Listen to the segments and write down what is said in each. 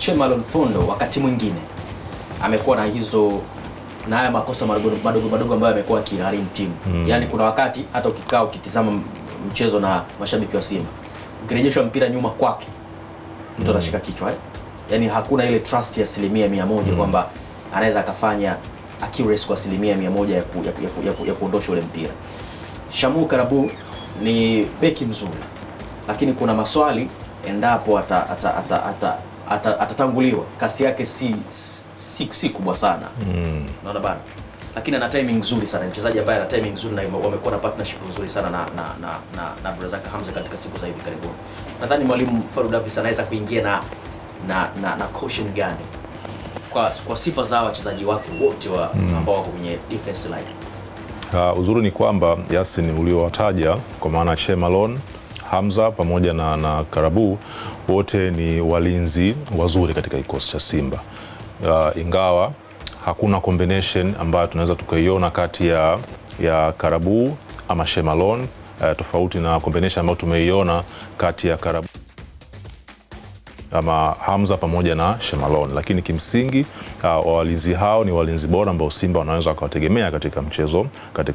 Chemalon Fondo wakati mwingine amekuwa na hizo na haya makosa madogo ambayo amekuwa akigharimu timu. Yaani kuna wakati hata ukikaa ukitizama mchezo na mashabiki wa Simba, ukirejeshwa mpira nyuma kwake mtu anashika kichwa. Yaani hakuna ile trust ya 100% kwamba anaweza akafanya accuracy kwa 100% ya kuondosha ule mpira. Shamu Karabu ni beki mzuri, lakini kuna maswali endapo atatanguliwa. Kasi yake si kubwa sana. Unaona bana. Lakini ana timing nzuri sana. Mchezaji ambaye ana timing nzuri na wamekuwa na partnership nzuri sana na Brazaka Hamza katika siku za hivi karibuni. Nadhani mwalimu Fadlu Davis anaweza kuingia na caution gani kwa sifa za wachezaji wake wote ambao wako kwenye defense line. Uzuri ni kwamba Yasin uliowataja kwa maana Chemalon, Hamza pamoja na Karabu wote ni walinzi wazuri katika kikosi cha Simba. Ingawa hakuna combination ambayo tunaweza tukaiona kati ya Karabu ama Chemalon, tofauti na combination ambayo tumeiona kati ya Karabu ama Hamza pamoja na Chemalon, lakini kimsingi walinzi hao ni walinzi bora ambao Simba wanaweza kuwategemea katika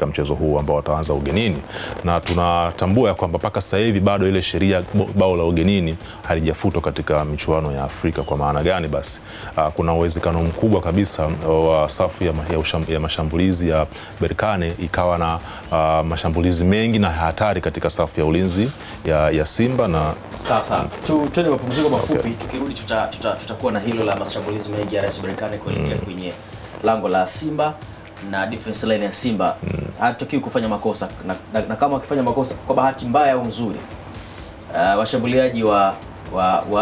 mchezo huu ambao wataanza ugenini, na tunatambua kwamba mpaka sasa hivi bado ile sheria bao la ugenini halijafutwa katika michuano ya Afrika. Kwa maana gani? Basi kuna uwezekano mkubwa kabisa wa safu ya mashambulizi ya Berkane ikawa na mashambulizi mengi na hatari katika safu ya ulinzi ya Simba. Na sawa tuende mapumziko mafupi. Tukirudi tutakuwa na hilo la mashambulizi mengi ya RS Berkane kuelekea kwenye lango la Simba na defense line ya Simba. Hatutaki kufanya makosa na kama wakifanya makosa kwa bahati mbaya au nzuri, washambuliaji wa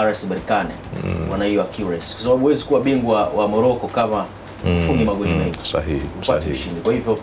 RS Berkane wana hiyo accuracy, kwa sababu huwezi kuwa bingwa wa Morocco kama ufungi magoli mengi. Sahihi. Kwa hivyo